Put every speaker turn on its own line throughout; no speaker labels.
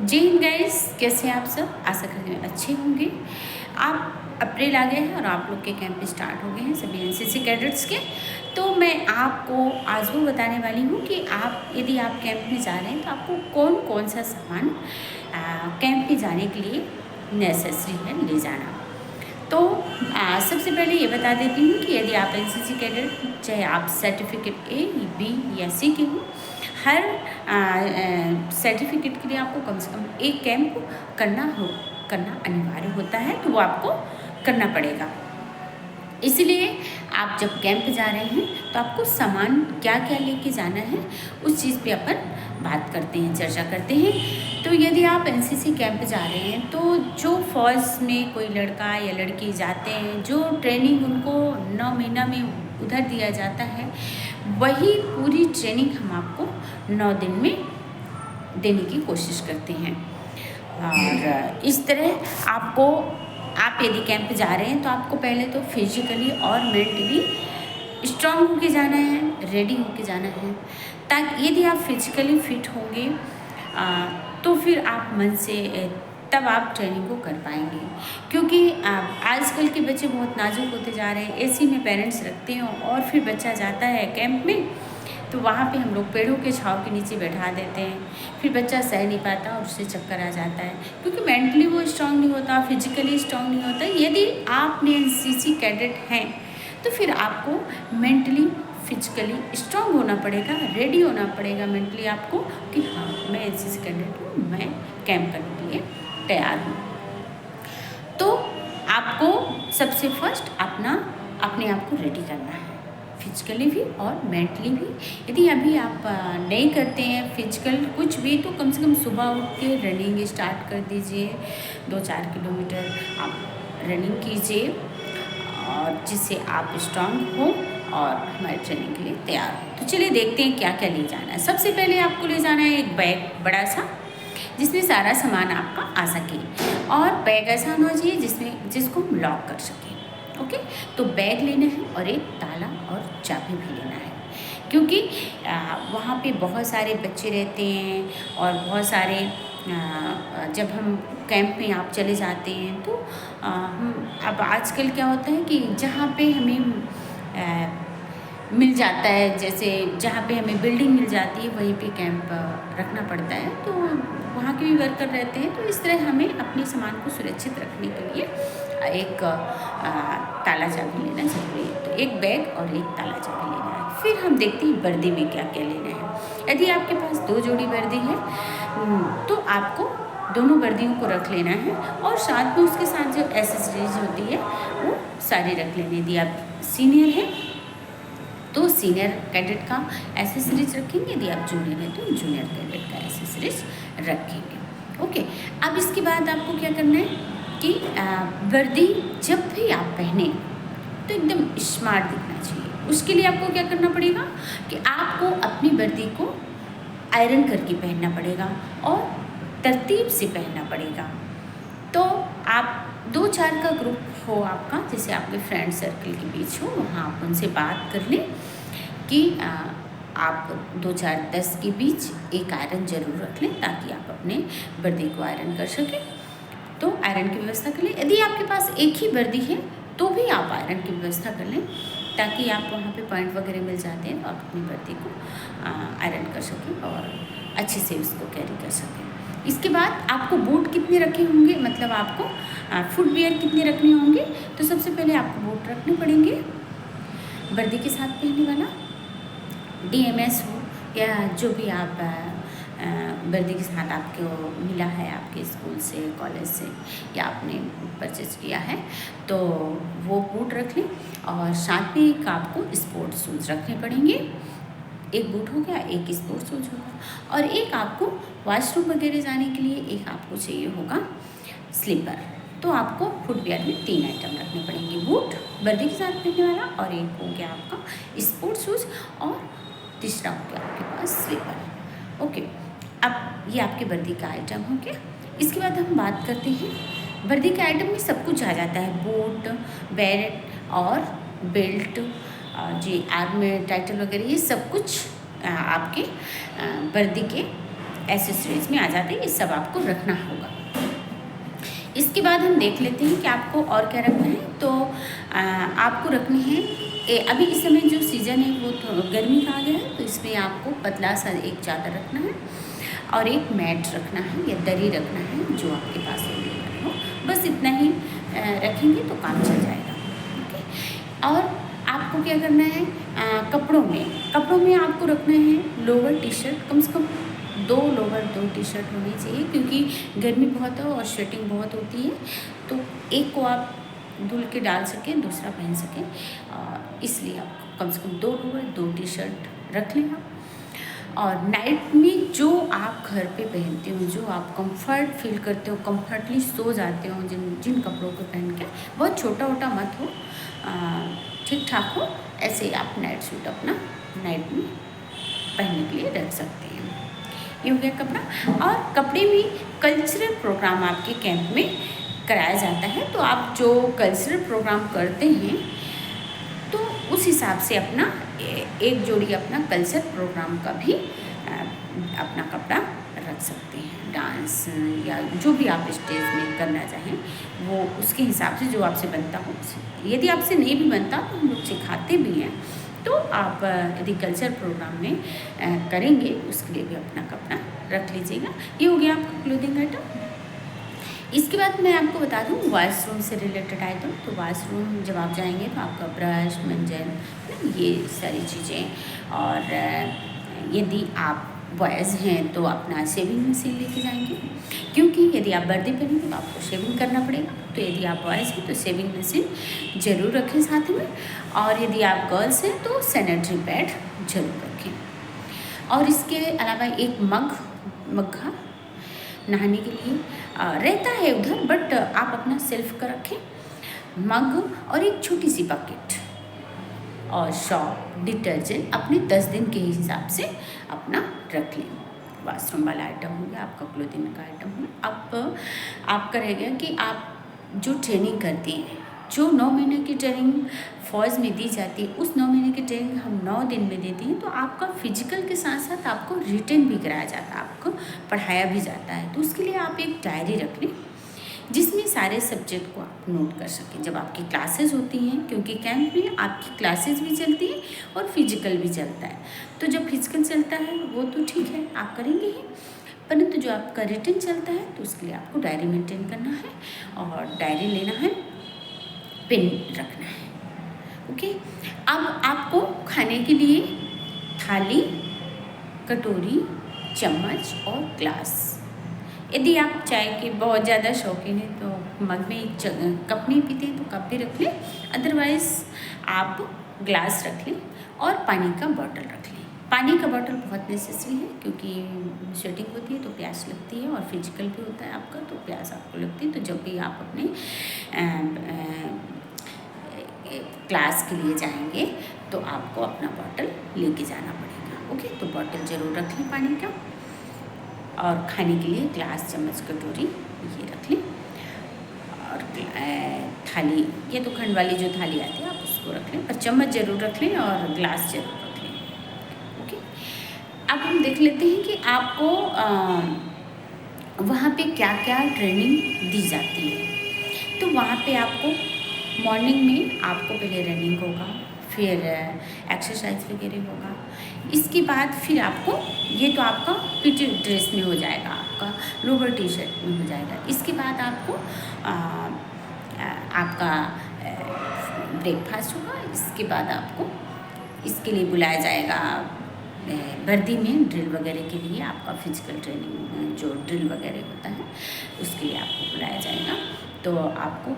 जय हिंद गाइस, कैसे हैं आप सब। आशा करते हैं अच्छे होंगे। आप अप्रैल आ गए हैं और आप लोग के कैंप स्टार्ट हो गए हैं सभी एनसीसी कैडेट्स के। तो मैं आपको आज वो बताने वाली हूँ कि आप यदि आप कैंप में जा रहे हैं तो आपको कौन कौन सा सामान कैंप में जाने के लिए नेसेसरी है ले जाना। तो सबसे पहले ये बता देती हूँ कि यदि आप एनसीसी कैडेट, चाहे आप सर्टिफिकेट ए, बी या सी के हों, हर सर्टिफिकेट के लिए आपको कम से कम एक कैंप करना अनिवार्य होता है, तो वो आपको करना पड़ेगा। इसलिए आप जब कैंप जा रहे हैं तो आपको सामान क्या क्या लेके जाना है उस चीज़ पे अपन बात करते हैं, चर्चा करते हैं। तो यदि आप एनसीसी कैंप जा रहे हैं तो जो फौज में कोई लड़का या लड़की जाते हैं, जो ट्रेनिंग उनको 9 महीना में उधर दिया जाता है, वही पूरी ट्रेनिंग हम आपको 9 दिन में देने की कोशिश करते हैं। और इस तरह आप यदि कैंप जा रहे हैं तो आपको पहले तो फिजिकली और मेंटली स्ट्रांग होके जाना है, रेडी होके जाना है, ताकि यदि आप फिजिकली फिट होंगे तो फिर आप मन से तब आप ट्रेनिंग को कर पाएंगे। क्योंकि आजकल के बच्चे बहुत नाजुक होते जा रहे हैं। एसी में पेरेंट्स रखते हैं और फिर बच्चा जाता है कैंप में तो वहाँ पे हम लोग पेड़ों के छांव के नीचे बैठा देते हैं, फिर बच्चा सह नहीं पाता और उससे चक्कर आ जाता है, क्योंकि मेंटली वो स्ट्रांग नहीं होता, फिजिकली स्ट्रांग नहीं होता। यदि आपने एनसीसी कैडेट हैं तो फिर आपको मेंटली फिजिकली स्ट्रांग होना पड़ेगा, रेडी होना पड़ेगा मेंटली आपको कि हाँ, मैं एनसीसी कैडेट हूँ, मैं कैंप करने के लिए तैयार हूँ। तो आपको सबसे फर्स्ट अपने आप को रेडी करना है, फिजिकली भी और मेंटली भी। यदि अभी आप नहीं करते हैं फिजिकल कुछ भी, तो कम से कम सुबह उठ के रनिंग स्टार्ट कर दीजिए। 2-4 किलोमीटर आप रनिंग कीजिए और जिससे आप स्ट्रांग हो और हमारे ट्रेनिंग के लिए तैयार हो। तो चलिए देखते हैं क्या क्या ले जाना है। सबसे पहले आपको ले जाना है एक बैग बड़ा सा, जिसमें सारा सामान आपका आ सके, और बैग ऐसा होना चाहिए जिसको हम लॉक कर सकें। ओके, तो बैग लेना है और एक ताला और चाबी भी लेना है, क्योंकि वहाँ पे बहुत सारे बच्चे रहते हैं और बहुत सारे जब हम कैंप में आप चले जाते हैं तो अब आजकल क्या होता है कि जहाँ पे हमें मिल जाता है, जैसे जहाँ पे हमें बिल्डिंग मिल जाती है वहीं पे कैंप रखना पड़ता है, तो वहाँ के भी वर्कर रहते हैं। तो इस तरह हमें अपने सामान को सुरक्षित रखने के लिए एक ताला चाबी लेना ज़रूरी है। तो एक बैग और एक ताला चाबी लेना है। फिर हम देखते हैं वर्दी में क्या क्या लेना है। यदि आपके पास 2 जोड़ी वर्दी है तो आपको दोनों वर्दियों को रख लेना है, और साथ में उसके साथ जो एसेसरीज होती है वो सारी रख लेनी। यदि आप सीनियर हैं तो सीनियर कैडेट का एसेसरीज रखेंगे, यदि आप जूनियर हैं तो जूनियर कैडेट का एसेसरीज रखेंगे। ओके, अब इसके बाद आपको क्या करना है कि वर्दी जब भी आप पहने तो एकदम स्मार्ट दिखना चाहिए। उसके लिए आपको क्या करना पड़ेगा कि आपको अपनी वर्दी को आयरन करके पहनना पड़ेगा और तरतीब से पहनना पड़ेगा। तो आप 2-4 का ग्रुप हो आपका, जैसे आपके फ्रेंड सर्कल के बीच हो, वहाँ आप उनसे बात कर लें कि आप 2-4-10 के बीच एक आयरन ज़रूर रख लें, ताकि आप अपने वर्दी को आयरन कर सकें। तो आयरन की व्यवस्था कर लें। यदि आपके पास एक ही वर्दी है तो भी आप आयरन की व्यवस्था कर लें, ताकि आप वहाँ पे पॉइंट वगैरह मिल जाते हैं तो आप अपनी वर्दी को आयरन कर सकें और अच्छे से उसको कैरी कर सकें। इसके बाद आपको बूट कितने रखे होंगे, मतलब आपको फुटवियर कितने रखने होंगे। तो सबसे पहले आपको बूट रखने पड़ेंगे वर्दी के साथ पहनने वाला, DMS हो या जो भी आप वर्दी के साथ आपको मिला है आपके स्कूल से, कॉलेज से, या आपने परचेज किया है, तो वो बूट रख लें। और साथ में एक आपको स्पोर्ट शूज़ रखने पड़ेंगे। एक बूट हो गया, एक स्पोर्ट शूज होगा, और एक आपको वॉशरूम वगैरह जाने के लिए एक आपको चाहिए होगा स्लीपर। तो आपको फुटवियर में 3 आइटम रखने पड़ेंगे, बूट वर्दी के साथ पहनने वाला, और एक हो गया आपका स्पोर्ट शूज़, और तीसरा हो गया आपके पास स्लीपर। ओके, अब ये आपके वर्दी का आइटम हो गया। इसके बाद हम बात करते हैं वर्दी के आइटम में सब कुछ आ जाता है, बूट, बेल्ट और बेल्ट, जी आर्म में टाइटल वगैरह, ये सब कुछ आपके वर्दी के एसेसरीज में आ जाते हैं। ये सब आपको रखना होगा। इसके बाद हम देख लेते हैं कि आपको और क्या रखना है। तो आपको रखने हैं अभी इस समय जो सीज़न है वो गर्मी का आ गया है, तो इसमें आपको पतला सा एक चादर रखना है और एक मैट रखना है या दरी रखना है जो आपके पास अवेलेबल हो। बस इतना ही रखेंगे तो काम चल जाएगा। ओके। और आपको क्या करना है, कपड़ों में आपको रखना है लोअर टी शर्ट, कम से कम 2 लोअर 2 टी शर्ट होनी चाहिए, क्योंकि गर्मी बहुत है और स्वेटिंग बहुत होती है। तो एक को आप धुल के डाल सकें, दूसरा पहन सकें, इसलिए आप कम से कम 2 लोअर 2 टी शर्ट रख लें आप। और नाइट में जो आप घर पे पहनते हो, जो आप कंफर्ट फील करते हो, कंफर्टली सो जाते हो, जिन कपड़ों को पहन के, बहुत छोटा वोटा मत हो, ठीक ठाक हो, ऐसे ही आप नाइट सूट अपना नाइट में पहनने के लिए रख सकते हैं। ये हो गया कपड़ा। और कपड़े में कल्चरल प्रोग्राम आपके कैंप में कराया जाता है, तो आप जो कल्चरल प्रोग्राम करते हैं तो उस हिसाब से अपना एक जोड़ी अपना कल्चर प्रोग्राम का भी अपना कपड़ा रख सकते हैं। डांस या जो भी आप स्टेज में करना चाहें वो उसके हिसाब से जो आपसे बनता हो। यदि आपसे नहीं भी बनता तो हम लोग सिखाते भी हैं, तो आप यदि कल्चर प्रोग्राम में करेंगे उसके लिए भी अपना कपड़ा रख लीजिएगा। ये हो गया आपका क्लोथिंग आइटम। इसके बाद मैं आपको बता दूं वॉशरूम से रिलेटेड आइटम। तो वॉशरूम जब आप जाएंगे तो आपका ब्रश, मंजन, ये सारी चीज़ें, और यदि आप बॉयज़ हैं तो अपना शेविंग मशीन लेके जाएंगे, क्योंकि यदि आप वर्दी पहनेंगे तो आपको शेविंग करना पड़ेगा। तो यदि आप बॉयज़ हैं तो शेविंग मशीन ज़रूर रखें साथ में, और यदि आप गर्ल्स हैं तो सैनिटरी पैड ज़रूर रखें। और इसके अलावा एक मग्घा नहाने के लिए रहता है उधर, बट आप अपना सेल्फ का रखें, मग और एक छोटी सी बकेट और शॉप डिटर्जेंट अपने 10 दिन के हिसाब से अपना रख लें। वॉशरूम वाला आइटम हो गया, आपका क्लोथिंग का आइटम हो गया। अब आपका रह गया कि आप जो ट्रेनिंग करती हैं, जो 9 महीने की ट्रेनिंग फौज में दी जाती है, उस 9 महीने की ट्रेनिंग हम 9 दिन में देते हैं। तो आपका फिजिकल के साथ साथ आपको रिटन भी कराया जाता है, आपको पढ़ाया भी जाता है। तो उसके लिए आप एक डायरी रख लें जिसमें सारे सब्जेक्ट को आप नोट कर सकें जब आपकी क्लासेस होती हैं, क्योंकि कैंप में आपकी क्लासेस भी चलती है और फिजिकल भी चलता है। तो जब फिजिकल चलता है वो तो ठीक है, आप करेंगे ही, परंतु जो आपका रिटन चलता है तो उसके लिए आपको डायरी मेंटेन करना है और डायरी लेना है, पेन रखना है। ओके। अब आपको खाने के लिए थाली, कटोरी, चम्मच और ग्लास, यदि आप चाय के बहुत ज़्यादा शौकीन हैं तो मग में एक कप नहीं पीते हैं तो कप भी रख लें, अदरवाइज़ आप ग्लास रख लें और पानी का बॉटल रख लें। पानी का बॉटल बहुत नेसेसरी है, क्योंकि स्वेटिंग होती है तो प्यास लगती है और फिजिकल भी होता है आपका, तो प्यास आपको लगती है। तो जब भी आप अपने क्लास के लिए जाएंगे तो आपको अपना बॉटल लेके जाना पड़ेगा। ओके। तो बॉटल ज़रूर रख लें पानी का, और खाने के लिए ग्लास, चम्मच, कटोरी ये रख लें, और थाली, ये तो खंड वाली जो थाली आती है आप उसको रख लें, पर चम्मच ज़रूर रख लें और ग्लास ज़रूर रख लें। ओके। अब हम देख लेते हैं कि आपको वहाँ पे क्या क्या ट्रेनिंग दी जाती है। तो वहाँ पे आपको मॉर्निंग में आपको पहले रनिंग होगा, फिर एक्सरसाइज वगैरह होगा। इसके बाद फिर आपको, ये तो आपका पीटी ड्रेस में हो जाएगा, आपका लोअर टी शर्ट में हो जाएगा। इसके बाद आपको आपका ब्रेकफास्ट होगा। इसके बाद आपको इसके लिए बुलाया जाएगा वर्दी में, ड्रिल वगैरह के लिए, आपका फिजिकल ट्रेनिंग जो ड्रिल वगैरह होता है उसके लिए आपको बुलाया जाएगा। तो आपको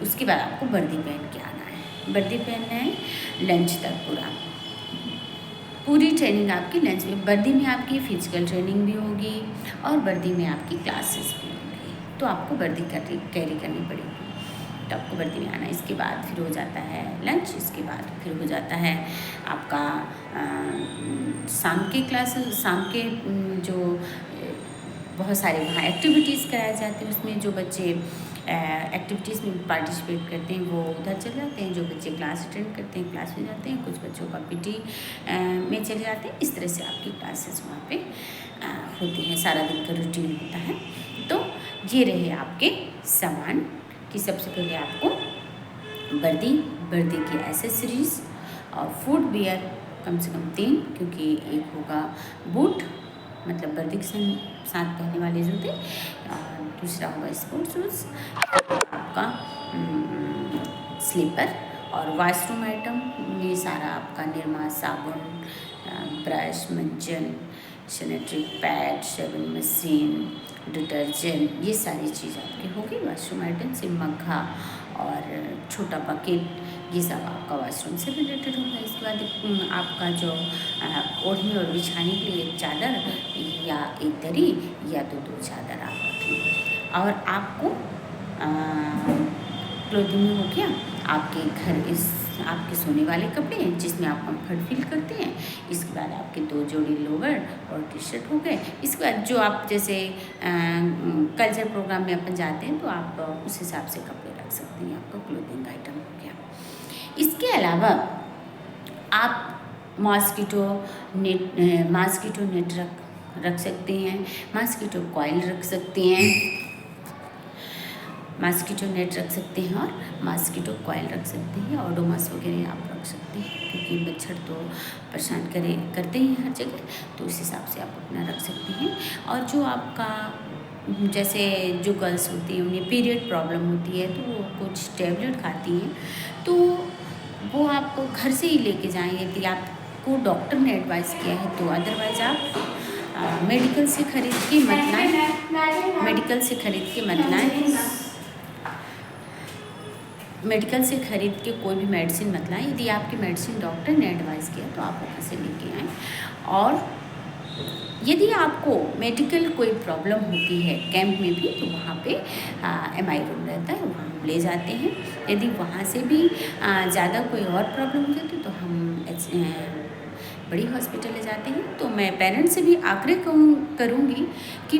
उसके बाद आपको वर्दी पहन के आना है, वर्दी पहनना है लंच तक पूरी ट्रेनिंग आपकी लंच में। वर्दी में आपकी फिजिकल ट्रेनिंग भी होगी और वर्दी में आपकी क्लासेस भी होंगी, तो आपको वर्दी कैरी करनी पड़ेगी, तो आपको वर्दी में आना। इसके बाद फिर हो जाता है लंच, इसके बाद फिर हो जाता है आपका शाम के क्लासेस, शाम के जो बहुत सारे वहाँ एक्टिविटीज़ कराए जाते हैं, उसमें जो बच्चे एक्टिविटीज़ में पार्टिसिपेट करते हैं वो उधर चले जाते हैं, जो बच्चे क्लास अटेंड करते हैं क्लास में जाते हैं, कुछ बच्चों का पीटी में चले जाते हैं। इस तरह से आपकी क्लासेस वहाँ पे होती हैं, सारा दिन का रूटीन होता है। तो ये रहे आपके सामान कि सबसे पहले आपको वर्दी की एसेसरीज़ और फूड वियर कम से कम 3, क्योंकि एक होगा बूट मतलब वर्दी के साथ पहनने वाले जूते, और दूसरा होगा स्पोर्ट्स शूज़, आपका स्लीपर और वॉशरूम आइटम। ये सारा आपका निरमा, साबुन, ब्रश, मंजन, sanitary pad, shaving machine, detergent, ये सारी चीज़ आपकी होगी। वॉशरूम आइटम से मग्घा और छोटा बकेट, ये सब आपका वॉशरूम से रिलेटेड होगा। इसके बाद आपका जो ओढ़ने और बिछाने के लिए एक चादर या एक दरी या तो 2 चादर आप रखें। और आपको क्लोथिंग में हो गया आपके घर आपके सोने वाले कपड़े जिसमें आप कंफर्ट फील करते हैं। इसके बाद आपके 2 जोड़ी लोवर और टी-शर्ट हो गए। इसके बाद जो आप जैसे कल्चर प्रोग्राम में अपन जाते हैं तो आप उस हिसाब से कपड़े रख सकते हैं, आपका क्लोथिंग आइटम हो गया। इसके अलावा आप मॉस्किटो नेट रख सकते हैं, मॉस्किटो कॉइल रख सकते हैं, मॉस्किटो नेट रख सकते हैं और मॉस्किटो कॉइल रख सकते हैं, और ओडोमॉस वगैरह आप रख सकते हैं, क्योंकि मच्छर तो परेशान करते ही हर जगह, तो इस हिसाब से आप अपना रख सकते हैं। और जो आपका जैसे जो गर्ल्स होती हैं उन्हें पीरियड प्रॉब्लम होती है तो वो कुछ टैबलेट खाती हैं, तो वो आप घर से ही लेके जाएं यदि आपको डॉक्टर ने एडवाइस किया है तो। अदरवाइज़ आप मेडिकल से खरीद के मत लाएं, मेडिकल से खरीद के कोई भी मेडिसिन मत लाएं। यदि आपकी मेडिसिन डॉक्टर ने एडवाइस किया तो आप वहाँ से लेके आएँ। और यदि आपको मेडिकल कोई प्रॉब्लम होती है कैंप में भी तो वहाँ पे MI रूम रहता है, वहाँ हम ले जाते हैं। यदि वहाँ से भी ज़्यादा कोई और प्रॉब्लम होती है तो हम बड़ी हॉस्पिटल ले जाते हैं। तो मैं पेरेंट्स से भी आग्रह करूँगी कि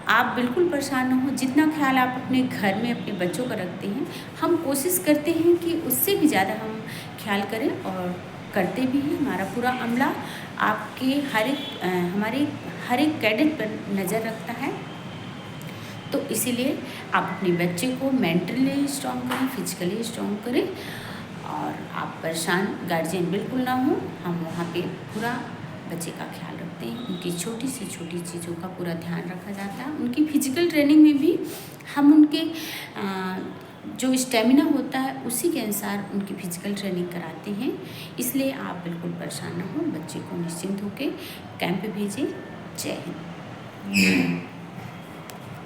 आप बिल्कुल परेशान न हो। जितना ख्याल आप अपने घर में अपने बच्चों का रखते हैं, हम कोशिश करते हैं कि उससे भी ज़्यादा हम ख्याल करें, और करते भी हैं। हमारा पूरा अमला आपके हमारे हर एक कैडेट पर नज़र रखता है। तो इसीलिए आप अपने बच्चे को मेंटली स्ट्रॉन्ग करें, फिजिकली स्ट्रॉन्ग करें, और आप परेशान गार्जियन बिल्कुल ना हो। हम वहाँ पे पूरा बच्चे का ख्याल रखते हैं, उनकी छोटी से छोटी चीज़ों का पूरा ध्यान रखा जाता है। उनकी फिजिकल ट्रेनिंग में भी हम उनके जो स्टेमिना होता है उसी के अनुसार उनकी फिजिकल ट्रेनिंग कराते हैं। इसलिए आप बिल्कुल परेशान ना हो, बच्चे को निश्चिंत होकर कैंप भेजें। जय हिंद।